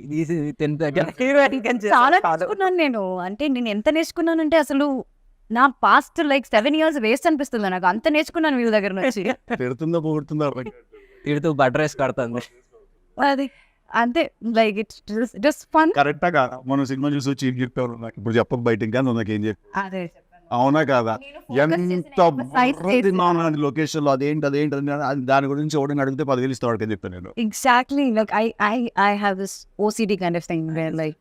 Speaker 3: చాలా నేర్చుకున్నాను నేను. అంటే నేను ఎంత నేర్చుకున్నానంటే అసలు నా past like 7 years waste అనిపిస్తుంది నాకు. అంత నేర్చుకున్నాను వీళ్ళ దగ్గర నుంచి.
Speaker 1: తిడుతూ బటర్ రేస్ కడుతుంది
Speaker 3: అది అంతే. Like it's fun.
Speaker 2: కరెక్టా మనం సినిమా చూసి వచ్చి ఏం చెప్పారు నాకు ఇప్పుడు చెప్పక బయట ఇంకా నాకు ఏం చెప్పి
Speaker 3: అదే
Speaker 2: అవునా కాదా, ఎంత లొకేషన్ లో అదేంటి దాని గురించి ఎవడని అడిగితే 10,000 ఇస్తాడు అని చెప్పాను నేను.
Speaker 3: Exactly. Like I have this OCD kind of thing where like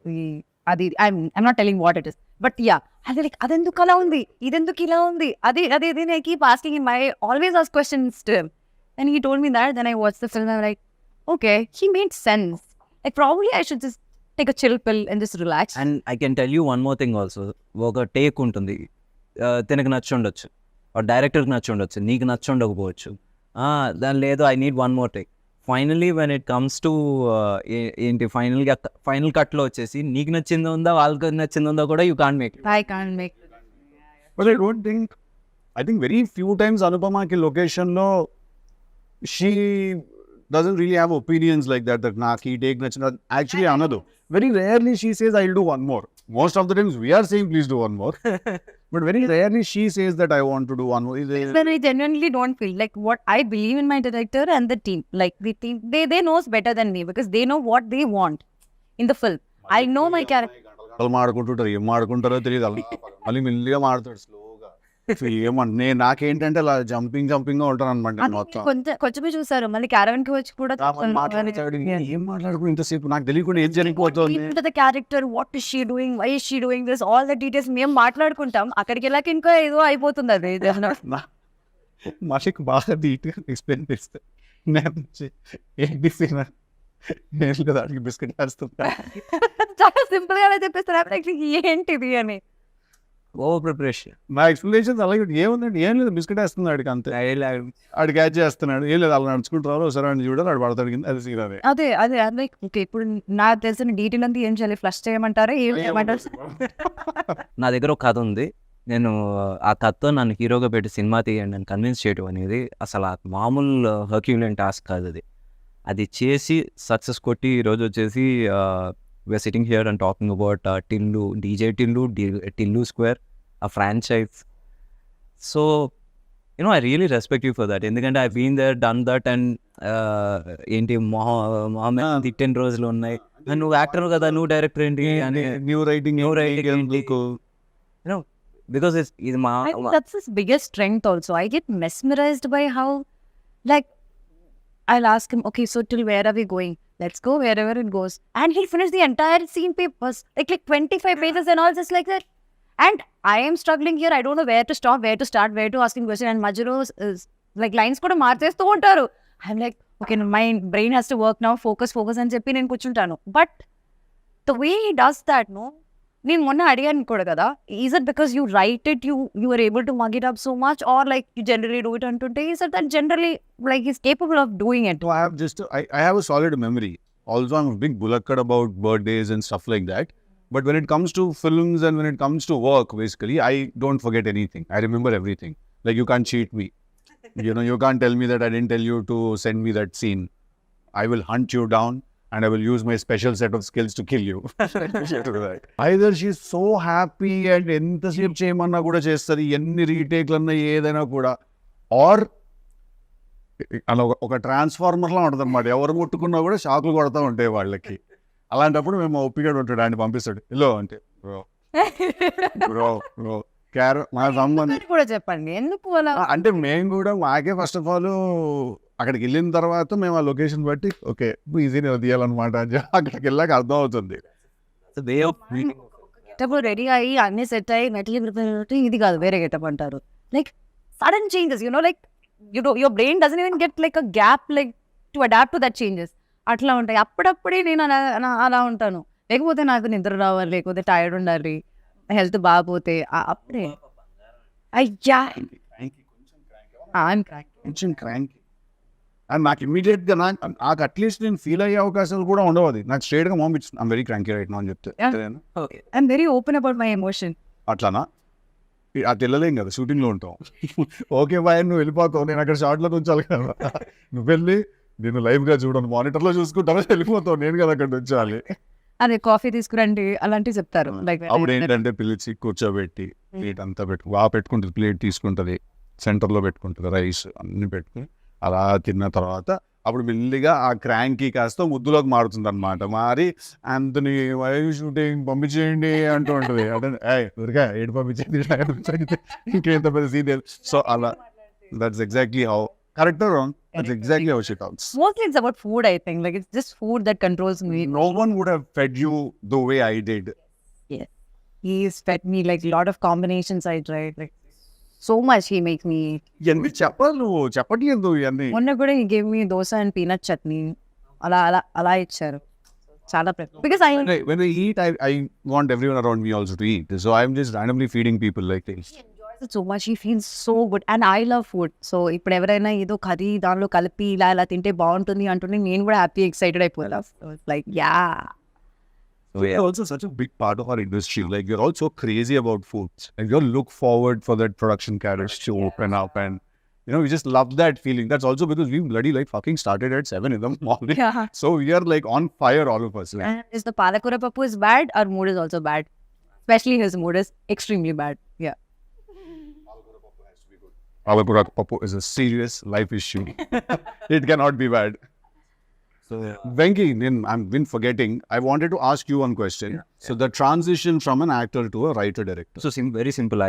Speaker 3: అది I'm not telling what it is, but yeah అది లైక్ అదెందుకు అలా ఉంది, ఇదెందుకు ఇలా ఉంది, అది అది ఇది I keep asking in my always ask questions to him, and he told me that. Then I watch the film, I like okay, he made sense. Like probably I should just take a chill pill and just relax.
Speaker 1: And I can tell you one more thing also. ఒక take ఉంటుంది, తనకు నచ్చి ఉండొచ్చు, డైరెక్టర్కి నచ్చి ఉండొచ్చు, నీకు నచ్చి ఉండకపోవచ్చు. దాని లేదు I need one more take. Finally when it comes to ఏంటి ఫైనల్ కట్లో వచ్చేసి నీకు నచ్చిందో ఉందా వాళ్ళకి నచ్చిందో ఉందా కూడా you can't make.
Speaker 3: I can't make it.
Speaker 2: But I think very few times Anupamaki location lo she doesn't really have opinions like that naaki take nachina. Actually another very rarely she says I'll do one more. Most of the times we are saying please do one more. But very rarely she says that I want to do one more.
Speaker 3: When I genuinely don't feel like what I believe in my director and the team. Like the team, they knows better than me because they know what they want in the film. I know my character.
Speaker 2: వాళ్ళు మాడుకుంటుంటారు, ఏం మాడుకుంటారో తెలియదు. అలా మళ్ళీ మెల్లిగా మాడతాడు స్లోగా. ఏమంటే నాకేంటంటే అలా జంపింగ్ గా ఉంటాను అనమాట మొత్తం.
Speaker 3: కొంచెమే చూసారు, మళ్ళీ క్యారవన్ కి వచ్చి కూడా
Speaker 2: ఏం మాట్లాడుకుని ఇంతసేపు నాకు తెలియకుండా ఏం జరిగిపోతుంది.
Speaker 3: The character, what is she doing, why is she doing this, all the details మేము మాట్లాడుకుంటాం. అక్కడికి వెళ్ళాక ఇంకా ఏదో అయిపోతుంది అది.
Speaker 2: మాకు బాగా డీటెయిల్ ఎక్స్ప్లెయిన్ చేస్తే ఏంటి సీన్ నేను కదా అడిగి బిస్కెట్ వేస్తుంటా.
Speaker 3: చాలా సింపుల్ గానే చెప్పేస్తారు ఏంటిది అని.
Speaker 1: Over preparation.
Speaker 2: నా ఎక్స్ప్లెనేషన్ అలాగే ఏముందండి, ఏం లేదు బిస్కెట్ వేస్తుంది ఆడికి అంతే. ఆడు క్యాచ్ చేస్తున్నాడు, ఏం లేదు అలా నడుచుకుంటారు, సరే అని చూడాలి ఆడు పడతాడు కింద. అది సీన్ అదే
Speaker 3: అదే అదే అదే ఓకే. ఇప్పుడు నాకు తెలిసిన డీటెయిల్ అంతా ఏం చేయాలి, ఫ్లష్ చేయమంటారా, ఏం చేయమంటారు?
Speaker 1: నా దగ్గర ఒక కథ ఉంది, నేను ఆ కథతో నన్ను హీరోగా పెట్టి సినిమా తీయండి అని కన్విన్స్ చేయడం అనేది అసలు మామూలు హర్క్యులియన్ టాస్క్ కాదు. అది చేసి సక్సెస్ కొట్టి ఈరోజు వచ్చేసి we're sitting here and talking about Tillu, DJ Tillu square, a franchise. So I really respect you for that, ఎందుకంటే I've been there, done that, and ఏంటి మొహమ్మద్ తిట్టిన రోజులు ఉన్నాయి. నువ్వు యాక్టర్ కదా, నువ్వు డైరెక్టర్ ఏంటి అని
Speaker 2: న్యూ రైటింగ్
Speaker 1: because ఇది మా
Speaker 3: that's his biggest strength also. I get mesmerized by how, like, I'll ask him, okay, so till where are we going? Let's go wherever it goes. And he'll finish the entire scene papers, like 25 pages and all, just like that. And I am struggling here. I don't know where to stop, where to start, where to ask him question. And Majuro is like lines kuda marchestu untaru. I'm like, okay, my brain has to work now. Focus అని చెప్పి నేను కూర్చుంటాను. But the way he does that, no, నేను మొన్న అడిగాను కూడా కదా, is it because you write it, you are able to mug it up so much, or like you generally do it antunte? Is it that generally like he's capable of doing it?
Speaker 2: No, I have a solid memory. Also, I'm a big bulakkad about birthdays and stuff like that. But when it comes to films and when it comes to work, basically, I don't forget anything. I remember everything. Like, you can't cheat me. You can't tell me that I didn't tell you to send me that scene. I will hunt you down and I will use my special set of skills to kill you. Either she's so happy and ఎంతసేపు చేయమన్నా కూడా చేస్తుంది, ఎన్ని రీటేక్లన్నా ఏదైనా కూడా, are అలా ఒక ట్రాన్స్ఫార్మర్లా ఉంటుంది అనమాట. ఎవరు ముట్టుకున్నా కూడా షాకులు కొడతా ఉంటాయి వాళ్ళకి. అలాంటప్పుడు మేము ఒప్పిగాడు ఉంటాడు, ఆయన పంపిస్తాడు ఇలో అంటే మా సంబంధం
Speaker 3: కూడా చెప్పండి ఎందుకు అలా
Speaker 2: అంటే మేము కూడా మాకే ఫస్ట్ ఆఫ్ ఆల్ అక్కడికి వెళ్ళిన తర్వాత మేము ఆ లొకేషన్ బట్టి ఓకే ఈజీనే తీయాలన్నమాట అని అక్కడికి వెళ్ళాక అర్థం అవుతుంది.
Speaker 3: రెడీ అయ్యి అన్ని సెట్ అయ్యి మెటల్ ప్రిపేర్, ఇది కాదు వేరే గెటప్ అంటారు. Like sudden changes, like your brain doesn't even get like a gap like to adapt to that changes. అట్లా ఉంటాయి. అప్పుడప్పుడే నేను అలా ఉంటాను. లేకపోతే నాకు నిద్ర రావాలి, లేకపోతే టైర్డ్ ఉండాలి, హెల్త్ బాగపోతే అప్పుడే అయ్యా
Speaker 2: కొంచెం క్రాంకీ. అండ్ నాకు ఇమీడియట్గా నాకు అట్లీస్ట్ నేను ఫీల్ అయ్యే అవకాశాలు కూడా ఉండవు. అది నాకు స్ట్రైట్గా పంపించింది I'm very cranky right now అని చెప్తే
Speaker 3: I'm very open about my emotion.
Speaker 2: అట్లానా అది వెళ్ళలేం కదా, షూటింగ్లో ఉంటాం. ఓకే బాయ్ నువ్వు వెళ్ళిపోతావు, నేను అక్కడ షార్ట్లో ఉంచాలి కదా, నువ్వు వెళ్ళి నేను లైవ్గా చూడను, మానిటర్లో చూసుకుంటాను, వెళ్ళిపోతావు, నేను కదా అక్కడ ఉంచాలి.
Speaker 3: అదే కాఫీ తీసుకురండి అలాంటివి చెప్తారు. లైక్
Speaker 2: అప్పుడు ఏంటంటే పిలిచి కూర్చోబెట్టి ప్లేట్ అంతా పెట్టుకుంటుంది, ప్లేట్ తీసుకుంటుంది, సెంటర్లో పెట్టుకుంటుంది, రైస్ అన్ని పెట్టుకుని అలా తిన్న తర్వాత అప్పుడు మెల్లిగా ఆ క్రాంకీ కాస్త ముద్దులోకి మారుతుంది అనమాట. మారి అంతని షూటింగ్ పంపించేయండి అంటూ ఉంటుంది. అంటే ఊరికా ఏడు పంపించేది ఇంకేంత పెద్ద సీరియల్. సో అలా that's exactly how, correct or wrong, that's exactly how she talks.
Speaker 3: Mostly it's about food, I think. Like, it's just food that controls me.
Speaker 2: No one would have fed you the way I did.
Speaker 3: he's fed me like a lot of combinations I tried. Like so much he makes me.
Speaker 2: ఇవన్నీ చెప్పాలి నువ్వు చెప్పట్లేదు ఇవన్నీ.
Speaker 3: మొన్న కూడా he gave me dosa and peanut chutney. అలా ఇచ్చారు. చాలా because
Speaker 2: When I eat, I want everyone around me also to eat. So I'm just randomly feeding people like this.
Speaker 3: he enjoys it so much. He feels so good and I love food. So ఇప్పుడు ఎవరైనా ఏదో curry దానిలో కలిపి ఇలా తింటే బాగుంటుంది అంటుంటే నేను కూడా హ్యాపీ ఎక్సైటెడ్ అయిపోతా. So it's like yeah.
Speaker 2: So yeah, also such a big part of our industry. Like you're also crazy about food. Like you look forward for that production carriage to open up, and you know we just love that feeling. That's also because we bloody like fucking started at 7 in the morning.
Speaker 3: Yeah.
Speaker 2: So we are like on fire, all of us. Like,
Speaker 3: And if the palakura pappu is bad, our mood is also bad. Especially his mood is extremely bad. Yeah.
Speaker 2: Palakura Papu is a serious life issue. It cannot be bad.
Speaker 1: So
Speaker 2: Venky, I've been forgetting. I wanted to ask you one question. So the transition from an actor to a writer director.
Speaker 1: So very simple.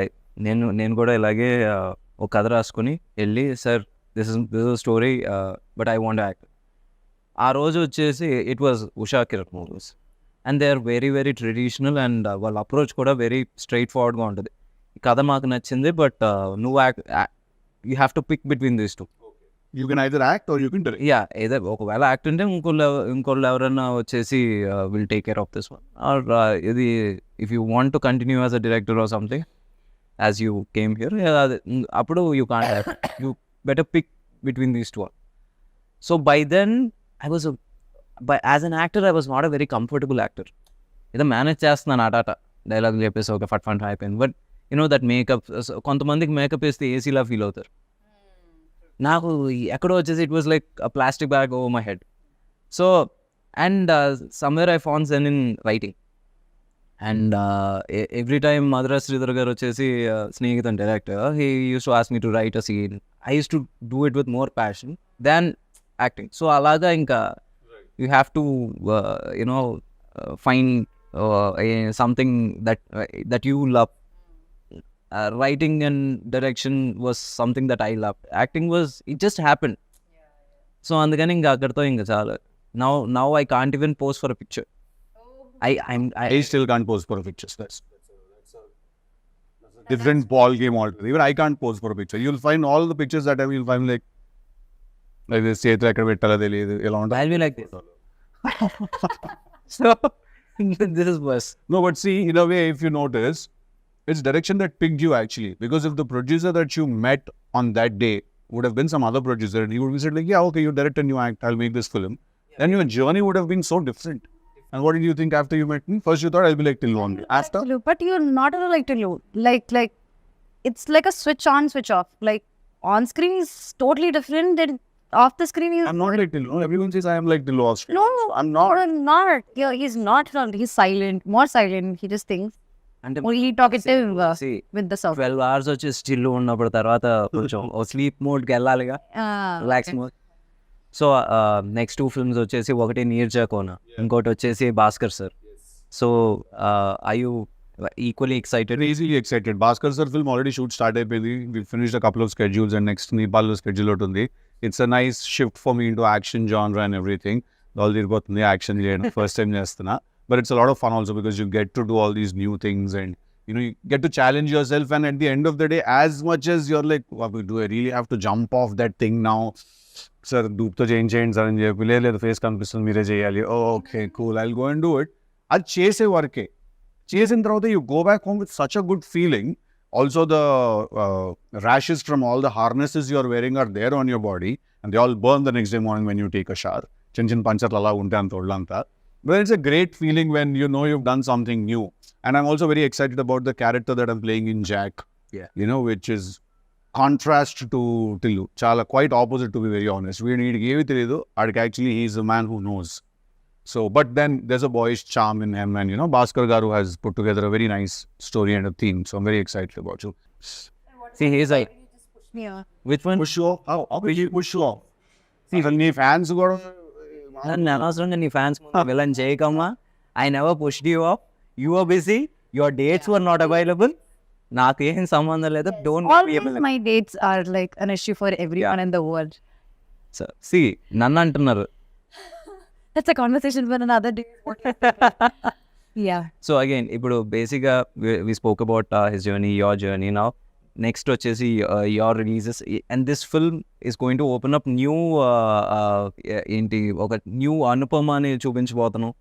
Speaker 1: నేను కూడా ఇలాగే ఒక కథ రాసుకుని వెళ్ళి sir this is story but I want act. ఆ రోజు వచ్చేసి it was Usha Kiran movies and they are very very traditional అండ్ వాళ్ళ అప్రోచ్ కూడా వెరీ స్ట్రైట్ ఫార్వర్డ్గా ఉంటుంది. ఈ కథ మాకు నచ్చింది బట్ నువ్వు you have to pick between these two.
Speaker 2: You can either act or you can direct.
Speaker 1: Yeah ఏదో ఒకవేళ యాక్ట్ ఉంటే ఇంకోళ్ళు ఎవరైనా వచ్చేసి will take care of this one or ఇది if you want to continue as a director or something as you came here అప్పుడు you can't you better pick between these two. So by then I was as an actor I was not a very comfortable actor. ఏదో manage చేస్తున్నాను ఆటాట dialogue చెప్పేసి ఒక ఫట్ అయిపోయింది. But you know that makeup కొంతమందికి makeup వేస్తే ఏసీలా ఫీల్ అవుతారు. నాకు ఎక్కడో వచ్చేసి it was like plastic bag over my head. So and somewhere I found zen in writing and every time Madhura Sreedhar garu వచ్చేసి స్నేహితున్ director he used to ask me to write a scene. I used to do it with more passion than acting. So అలాగా ఇంకా you have to you know find something that you love. Writing and direction was something that I loved. Acting was, it just happened. So అందుకని ఇంకా అక్కడితో ఇంకా చాలా. Now I can't even pose for a picture.
Speaker 2: I still can't pose for a picture. That's a different ball game altogether. Even I can't pose for a picture. You'll find all the pictures that I will find like this చేతులు ఎక్కడ పెట్టాలో తెలియదు ఎలా ఉంటుంది.
Speaker 1: I'll be like this. So this is worse.
Speaker 2: No, but see, in a way, if you notice, it's direction that picked you actually. Because if the producer that you met on that day would have been some other producer, and he would be said like, yeah, okay, you direct and you act, I'll make this film. Then your journey would have been so different. And what did you think after you met me? First you thought I'll be like Tillu only. After?
Speaker 3: But you're not like Tillu. Like it's like a switch on, switch off. Like on screen is totally different. Then off the screen is.
Speaker 2: I'm not like Tillu. Everyone says I am like Tillu off screen.
Speaker 3: No,
Speaker 2: I'm not.
Speaker 3: Not. Yeah, he's not. He's silent. More silent. He just thinks.
Speaker 1: అంటే
Speaker 3: He talkative
Speaker 1: see,
Speaker 3: with the sound.
Speaker 1: 12 hours వచ్చి still ఉన్నప్పుడు తర్వాత కొంచెం sleep మోడ్కి వెళ్ళాలిగా, relax mode. So next 2 films వచ్చేసి ఒకటి నీర్జా కోన, ఇంకోటి వచ్చేసి Bhaskar sir. So I you equally excited?
Speaker 2: Easily excited. Bhaskar sir film already shoot started. We finished a couple of schedules and next Nepal schedule outundi. It's a nice shift for me into action genre and everything. All the action first time chestuna. But it's a lot of fun also because you get to do all these new things and you know you get to challenge yourself, and at the end of the day, as much as you're like, do I really have to jump off that thing now? Sir, doopto change sir and the face కనిపిస్తుంది మీరే చేయాలి. Oh, okay, cool, I'll go and do it. అది చేసే వరకే. చేసిన తర్వాత you go back home with such a good feeling. Also the rashes from all the harnesses you're wearing are there on your body and they all burn the next day morning when you take a shower. చిన్న పంచర్లు అలా ఉంటాయి అంత ఒళ్ళంతా. But it's a great feeling when you know you've done something new. And I'm also very excited about the character that I'm playing in Jack.
Speaker 1: Yeah.
Speaker 2: You know, which is contrast to Tillu. Chala quite opposite, to be very honest. We need to give it actually he's a man who knows. So, but then there's a boyish charm in him, and you know, Bhaskar Garu has put together a very nice story and a theme. So I'm very excited about you.
Speaker 1: See, he's like,
Speaker 3: Yeah.
Speaker 1: which one?
Speaker 2: Push you off? How will you push you off? See, when the fans go,
Speaker 1: నన్ను అనవసరంగా నీ fans villain చేయకమ్మా. I never pushed you off. You are busy, your dates were not available. నాకు ఏం సంబంధం లేదు. Don't
Speaker 3: Always my dates are like an issue for everyone in the world.
Speaker 1: సి నన్ను అంటున్నారు.
Speaker 3: That's a conversation for another day. Yeah.
Speaker 1: So again ఇప్పుడు బేసిక్గా we spoke about his journey, your journey. Now next వచ్చేసి your releases, and this film is going to open up new ఏంటి ఒక new అనుపమాని చూపించబోతున్నాం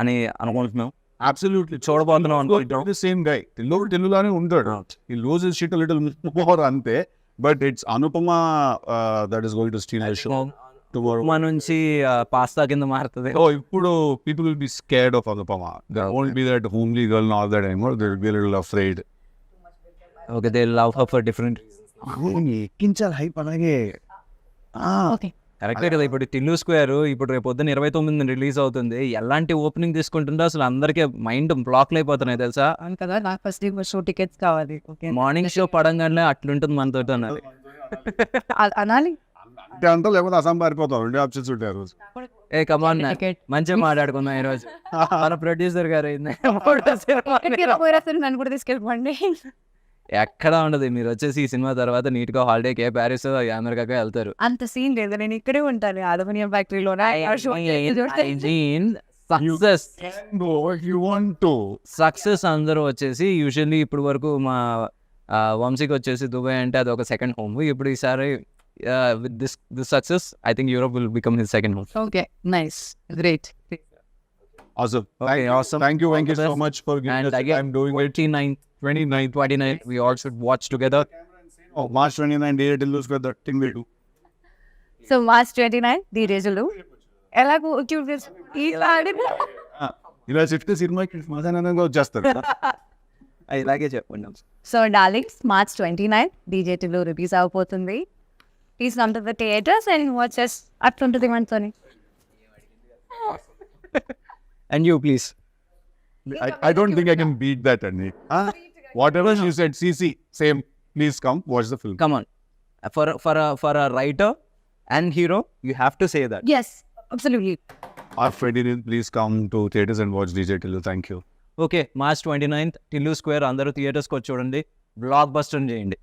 Speaker 1: అని అనుకుంటున్నాం.
Speaker 2: అబ్సల్యూట్లీ
Speaker 1: చూడబోతున్నాం అనుకుంటున్నాం.
Speaker 2: Same guy తెలుగులానే ఉంటాడు. ఈ loose is shit little more అంతే, but it's Anupama that is going to steal the show tomorrow.
Speaker 1: మా నుంచి పాస్తా కింద మారుతుంది.
Speaker 2: Oh, ఇప్పుడు people will be scared of Anupama. There won't be that homely girl and all that anymore. They will be a little afraid.
Speaker 1: Okay, they love her for different.
Speaker 2: ఎక్కించాలి hype అలాగే.
Speaker 3: Okay.
Speaker 1: కరెక్టే కదా. ఇప్పుడు Tillu square ఇప్పుడు రేపు పొద్దున్న 29 release అవుతుంది. ఎలాంటి ఓపెనింగ్ తీసుకుంటుందో అసలు అందరికీ మైండ్ బ్లాక్లు అయిపోతున్నాయి తెలుసా.
Speaker 3: అవును కదా, నాకు ఫస్ట్ షో టికెట్స్ కావాలి. ఓకే,
Speaker 1: మార్నింగ్ షో పడంగానే అట్లుంటుంది మనతో అన్నది.
Speaker 3: అనాలి.
Speaker 2: అంటే అంతా లేకపోతే అసం పారిపోతాం. 2 ఆప్షన్స్ ఉంటాయి ఆ రోజు.
Speaker 1: ఏ కమాన్,
Speaker 3: Ticket.
Speaker 1: మంచిగా మాట్లాడుకుందాం ఈరోజు. మన ప్రొడ్యూసర్ గారు
Speaker 3: నన్ను కూడా తీసుకెళ్ళిపోండి.
Speaker 1: ఎక్కడ ఉండదు. మీరు వచ్చేసి ఈ సినిమా తర్వాత నీట్ గా హాలిడేకి ప్యారిస్, అమెరికాకి వెళ్తారు.
Speaker 3: అంత సీన్ లేదు, నేను ఇక్కడే ఉంటాను అలుమినియం ఫ్యాక్టరీలో.
Speaker 1: Success
Speaker 2: No, if you want to.
Speaker 1: Success అందరూ వచ్చేసి యూజువల్లీ ఇప్పుడు వరకు మా వంశీకి వచ్చేసి దుబాయ్ అంటే అది ఒక సెకండ్ హోమ్. ఇప్పుడు ఈసారి with this success I think Europe will become his second home.
Speaker 3: Okay, nice, great.
Speaker 2: Awesome.
Speaker 1: Okay, awesome.
Speaker 2: Thank you,
Speaker 1: All
Speaker 2: Venky,
Speaker 1: the
Speaker 2: so
Speaker 1: best.
Speaker 2: much for giving
Speaker 1: And
Speaker 2: us the
Speaker 1: again,
Speaker 2: time doing it.
Speaker 1: 29 we all should watch together.
Speaker 2: Oh, March 29, day till lose that thing we do.
Speaker 3: So March 29 ది రోజులు ఎలాగో
Speaker 2: ఇలా చెప్తే సినిమాకి సమాధానంగా వచ్చేస్తారు.
Speaker 1: ఇలాగే చెప్పండి.
Speaker 3: సో డార్లింగ్స్, మార్చ్ 29 డీజేటీలో రిలీజ్ అవబోతుంది. Please come to the theatres and watches. అట్లుంటుంది మనతోని.
Speaker 1: And you please.
Speaker 2: I don't think I can beat that, Andy. Whatever you said, CC, same. Please come watch the film.
Speaker 1: Come on. For a writer and hero, you have to say that.
Speaker 3: Yes, absolutely.
Speaker 2: Our Friday, please come to theaters and watch DJ Tillu. Thank you.
Speaker 1: Okay, March 29th Tillu square అందరూ థియేటర్స్కి వచ్చి చూడండి. Block buster చేయండి.